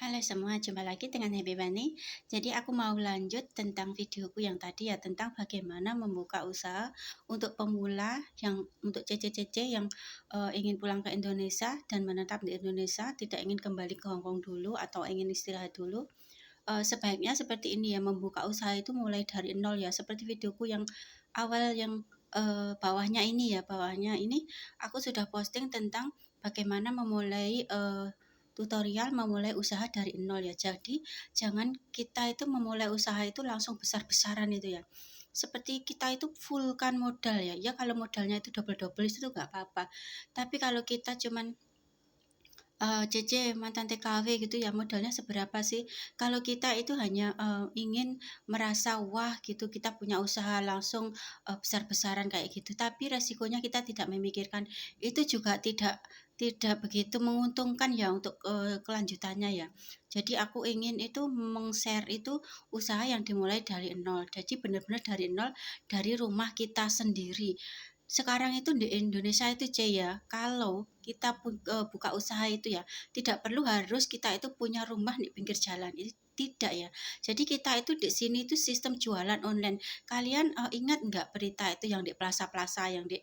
Halo semua, jumpa lagi dengan Happy Bani. Jadi aku mau lanjut tentang videoku yang tadi ya, tentang bagaimana membuka usaha untuk pemula yang untuk CC-CC yang ingin pulang ke Indonesia dan menetap di Indonesia, tidak ingin kembali ke Hong Kong dulu atau ingin istirahat dulu. Sebaiknya seperti ini ya, membuka usaha itu mulai dari nol ya, seperti videoku yang awal yang bawahnya ini ya, bawahnya ini aku sudah posting tentang bagaimana memulai tutorial memulai usaha dari nol ya. Jadi jangan kita itu memulai usaha itu langsung besar-besaran itu ya. Seperti kita itu fullkan modal ya. Ya kalau modalnya itu double-double itu nggak apa-apa. Tapi kalau kita cuman CC mantan TKW gitu ya, modalnya seberapa sih? Kalau kita itu hanya ingin merasa wah gitu, kita punya usaha langsung besar-besaran kayak gitu, tapi resikonya kita tidak memikirkan itu juga tidak begitu menguntungkan ya untuk kelanjutannya ya. Jadi aku ingin itu meng-share itu usaha yang dimulai dari nol. Jadi benar-benar dari nol, dari rumah kita sendiri. Sekarang itu di Indonesia itu C ya, kalau kita buka usaha itu ya, tidak perlu harus kita itu punya rumah di pinggir jalan, itu tidak ya. Jadi kita itu di sini itu sistem jualan online. Kalian ingat nggak berita itu yang di plaza-plaza, yang di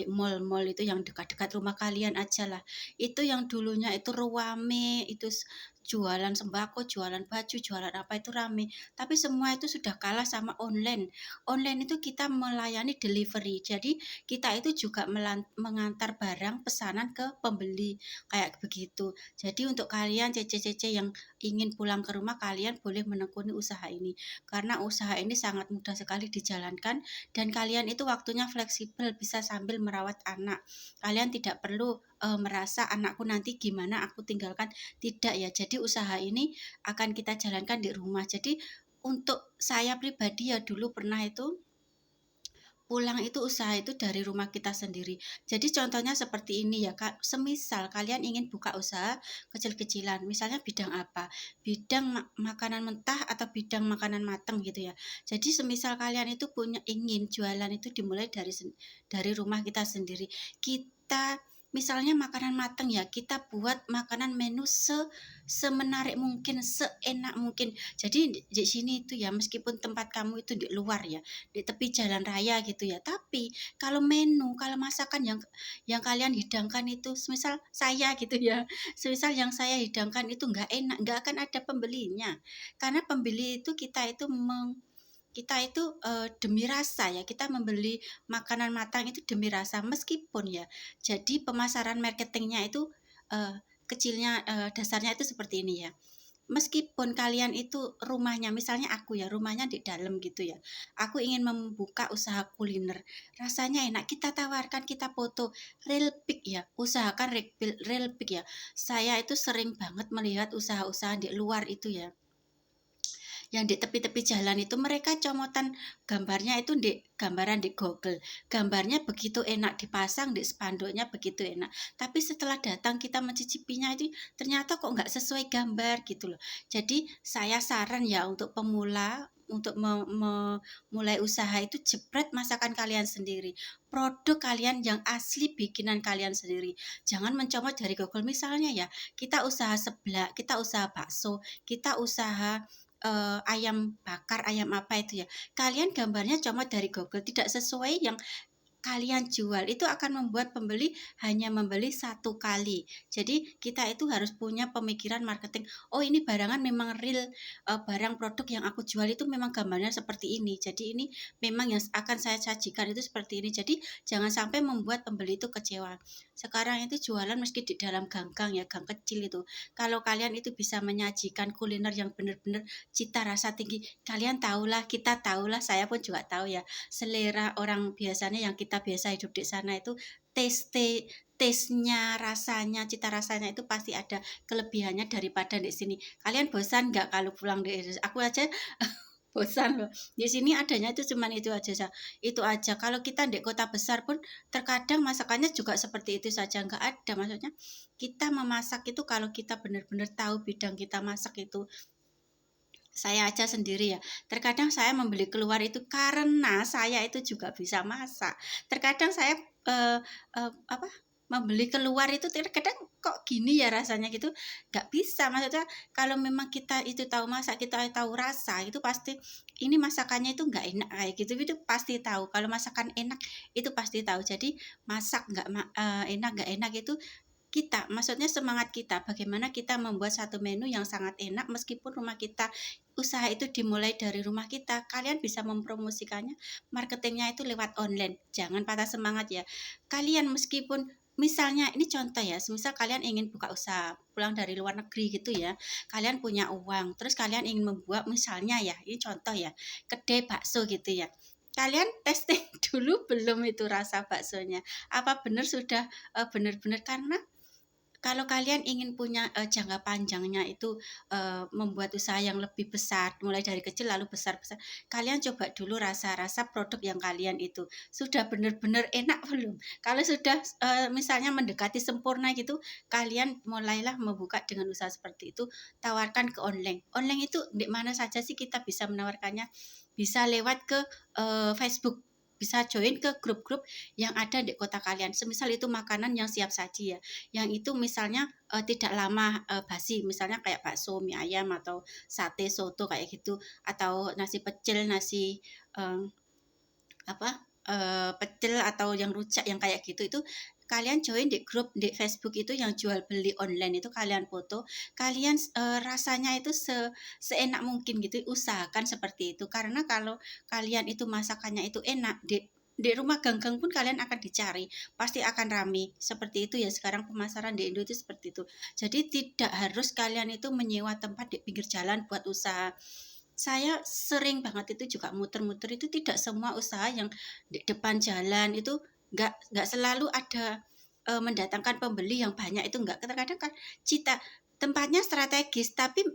mall-mall itu yang dekat-dekat rumah kalian aja lah. Itu yang dulunya itu ruame, itu jualan sembako, jualan baju, jualan apa itu rame. Tapi semua itu sudah kalah sama online. Online itu kita melayani delivery. Jadi kita itu juga mengantar barang pesanan ke pembeli kayak begitu. Jadi untuk kalian CC-CC yang ingin pulang ke rumah, kalian boleh menekuni usaha ini karena usaha ini sangat mudah sekali dijalankan dan kalian itu waktunya fleksibel, bisa sambil merawat anak. Kalian tidak perlu merasa anakku nanti gimana aku tinggalkan, tidak ya. Jadi usaha ini akan kita jalankan di rumah. Jadi untuk saya pribadi ya, dulu pernah itu pulang itu usaha itu dari rumah kita sendiri. Jadi contohnya seperti ini ya Kak, semisal kalian ingin buka usaha kecil-kecilan, misalnya bidang apa? Bidang makanan mentah atau bidang makanan matang gitu ya. Jadi semisal kalian itu punya ingin jualan itu dimulai dari rumah kita sendiri. Kita misalnya makanan matang ya, kita buat makanan menu semenarik mungkin, seenak mungkin. Jadi di sini itu ya, meskipun tempat kamu itu di luar ya, di tepi jalan raya gitu ya, tapi kalau menu, kalau masakan yang kalian hidangkan itu semisal saya gitu ya, semisal yang saya hidangkan itu nggak enak, nggak akan ada pembelinya, karena pembeli itu kita itu demi rasa ya, kita membeli makanan matang itu demi rasa, meskipun ya, jadi pemasaran marketingnya itu kecilnya, dasarnya itu seperti ini ya. Meskipun kalian itu rumahnya, misalnya aku ya, rumahnya di dalam gitu ya. Aku ingin membuka usaha kuliner. Rasanya enak, kita tawarkan, kita foto real pic ya. Usahakan real pic ya. Saya itu sering banget melihat usaha-usaha di luar itu ya, yang di tepi-tepi jalan itu mereka comotan gambarnya itu di gambaran di Google, gambarnya begitu enak dipasang di spanduknya, begitu enak, tapi setelah datang kita mencicipinya itu ternyata kok nggak sesuai gambar gitu loh. Jadi saya saran ya untuk pemula, untuk memulai usaha itu jepret masakan kalian sendiri, produk kalian yang asli bikinan kalian sendiri, jangan mencomot dari Google. Misalnya ya, kita usaha seblak, kita usaha bakso, kita usaha ayam bakar, ayam apa itu ya, kalian gambarnya comot dari Google, tidak sesuai yang kalian jual, itu akan membuat pembeli hanya membeli satu kali. Jadi kita itu harus punya pemikiran marketing. Oh ini barangan memang real, barang produk yang aku jual itu memang gambarnya seperti ini. Jadi ini memang yang akan saya sajikan itu seperti ini. Jadi jangan sampai membuat pembeli itu kecewa. Sekarang itu jualan meski di dalam gang-gang ya, gang kecil itu. Kalau kalian itu bisa menyajikan kuliner yang benar-benar cita rasa tinggi, kalian tahulah, kita tahulah, saya pun juga tahu ya, selera orang biasanya yang kita biasa hidup di sana itu taste-nya, rasanya, cita rasanya itu pasti ada kelebihannya daripada di sini. Kalian bosan nggak kalau pulang di Indonesia? Aku aja bosan loh. Di sini adanya itu cuman itu aja. Itu aja. Kalau kita di kota besar pun terkadang masakannya juga seperti itu saja, nggak ada. Maksudnya kita memasak itu kalau kita benar-benar tahu bidang kita masak itu, saya aja sendiri ya, terkadang saya membeli keluar itu karena saya itu juga bisa masak. Terkadang saya apa membeli keluar itu terkadang kok gini ya rasanya gitu, nggak bisa. Maksudnya kalau memang kita itu tahu masak, kita tahu rasa, itu pasti ini masakannya itu nggak enak kayak gitu, itu pasti tahu. Kalau masakan enak itu pasti tahu. Jadi masak enak nggak enak itu kita, maksudnya semangat kita, bagaimana kita membuat satu menu yang sangat enak meskipun rumah kita, usaha itu dimulai dari rumah kita. Kalian bisa mempromosikannya, marketingnya itu lewat online. Jangan patah semangat ya. Kalian meskipun misalnya ini contoh ya, semisal kalian ingin buka usaha, pulang dari luar negeri gitu ya, kalian punya uang, terus kalian ingin membuat misalnya ya, ini contoh ya, kedai bakso gitu ya. Kalian testing dulu belum itu rasa baksonya? Apa benar sudah benar-benar, karena kalau kalian ingin punya jangka panjangnya itu membuat usaha yang lebih besar, mulai dari kecil lalu besar-besar, kalian coba dulu rasa-rasa produk yang kalian itu sudah benar-benar enak belum. Kalau sudah misalnya mendekati sempurna gitu, kalian mulailah membuka dengan usaha seperti itu, tawarkan ke online. Online itu di mana saja sih kita bisa menawarkannya? Bisa lewat ke Facebook, bisa join ke grup-grup yang ada di kota kalian. Semisal itu makanan yang siap saji ya, yang itu misalnya tidak lama basi, misalnya kayak bakso, mie ayam atau sate, soto kayak gitu, atau nasi pecel, nasi eh, pecel atau yang rujak yang kayak gitu, itu kalian join di grup di Facebook itu yang jual beli online, itu kalian foto, kalian rasanya itu seenak mungkin gitu, usahakan seperti itu. Karena kalau kalian itu masakannya itu enak, di rumah ganggang pun kalian akan dicari, pasti akan rame. Seperti itu ya, sekarang pemasaran di Indo itu seperti itu. Jadi tidak harus kalian itu menyewa tempat di pinggir jalan buat usaha. Saya sering banget itu juga muter-muter, itu tidak semua usaha yang di depan jalan itu nggak selalu ada mendatangkan pembeli yang banyak, itu nggak. Kadang-kadang kan cita tempatnya strategis tapi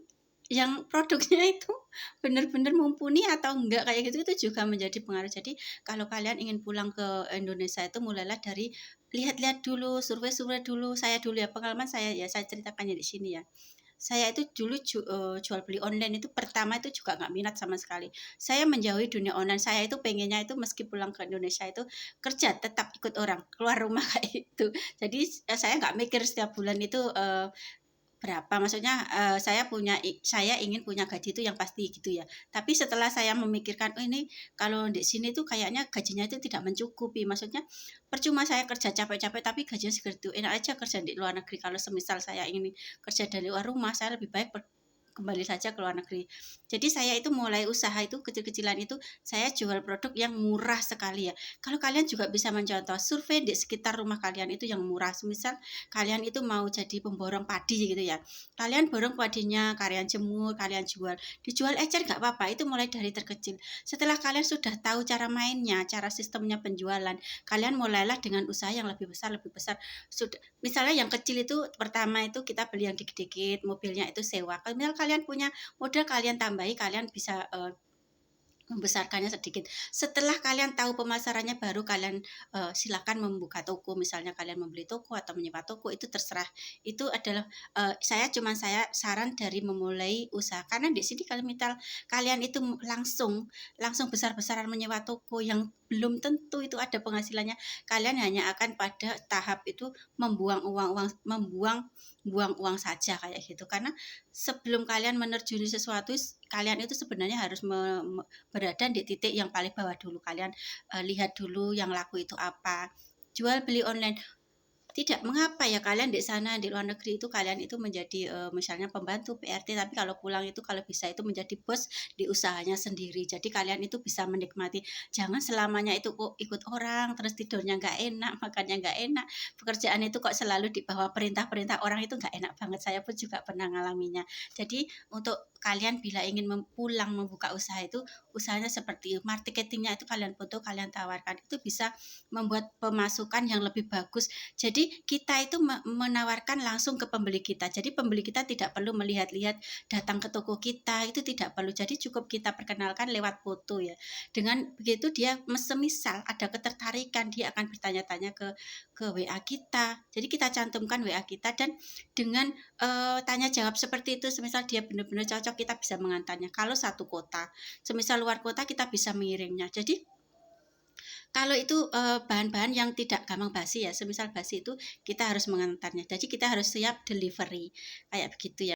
yang produknya itu benar-benar mumpuni atau enggak kayak gitu, itu juga menjadi pengaruh. Jadi kalau kalian ingin pulang ke Indonesia itu mulailah dari lihat-lihat dulu, survei-survei dulu. Saya dulu ya, pengalaman saya ya, saya ceritakannya di sini ya. Saya itu dulu jual beli online itu pertama itu juga nggak minat sama sekali. Saya menjauhi dunia online. Saya itu pengennya itu meski pulang ke Indonesia itu kerja tetap ikut orang, keluar rumah kayak itu. Jadi saya nggak mikir setiap bulan itu berapa, maksudnya saya ingin punya gaji itu yang pasti gitu ya. Tapi setelah saya memikirkan, oh ini kalau di sini tuh kayaknya gajinya itu tidak mencukupi, maksudnya percuma saya kerja capek-capek tapi gajinya segitu, enak aja kerja di luar negeri. Kalau semisal saya ingin kerja dari luar rumah, saya lebih baik kembali saja ke luar negeri. Jadi saya itu mulai usaha itu kecil-kecilan itu, saya jual produk yang murah sekali ya. Kalau kalian juga bisa mencontoh, survei di sekitar rumah kalian itu yang murah. Misal kalian itu mau jadi pemborong padi gitu ya. Kalian borong padinya, kalian jemur, kalian jual. Dijual ecer nggak apa-apa, itu mulai dari terkecil. Setelah kalian sudah tahu cara mainnya, cara sistemnya penjualan, kalian mulailah dengan usaha yang lebih besar, lebih besar. Sudah, misalnya yang kecil itu pertama itu kita beli yang dikit-dikit, mobilnya itu sewa. Kalau kalian punya modal, kalian tambahi, kalian bisa membesarkannya sedikit. Setelah kalian tahu pemasarannya, baru kalian silakan membuka toko. Misalnya kalian membeli toko atau menyewa toko, itu terserah. Itu adalah saya saran dari memulai usaha. Karena di sini kalau misal kalian itu langsung besar-besaran menyewa toko yang belum tentu itu ada penghasilannya, kalian hanya akan pada tahap itu membuang uang saja kayak gitu. Karena sebelum kalian menerjuni sesuatu, kalian itu sebenarnya harus berada di titik yang paling bawah dulu. Kalian lihat dulu yang laku itu apa. Jual beli online, tidak mengapa ya kalian di sana di luar negeri itu kalian itu menjadi misalnya pembantu PRT, tapi kalau pulang itu kalau bisa itu menjadi bos di usahanya sendiri. Jadi kalian itu bisa menikmati, jangan selamanya itu kok ikut orang terus tidurnya nggak enak, makannya nggak enak, pekerjaan itu kok selalu di bawah perintah-perintah orang, itu nggak enak banget. Saya pun juga pernah ngalaminya. Jadi untuk kalian bila ingin pulang membuka usaha itu, usahanya seperti marketingnya itu kalian foto, kalian tawarkan, itu bisa membuat pemasukan yang lebih bagus. Jadi kita itu menawarkan langsung ke pembeli kita. Jadi pembeli kita tidak perlu melihat-lihat datang ke toko kita, itu tidak perlu. Jadi cukup kita perkenalkan lewat foto ya. Dengan begitu dia semisal ada ketertarikan, dia akan bertanya-tanya ke WA kita. Jadi kita cantumkan WA kita, dan dengan tanya jawab seperti itu, semisal dia benar-benar cocok, kita bisa mengantarnya. Kalau satu kota, semisal luar kota, kita bisa mengirimnya. Jadi Kalau itu, bahan-bahan yang tidak gampang basi ya, semisal basi itu kita harus mengantarnya, jadi kita harus siap delivery, kayak begitu ya.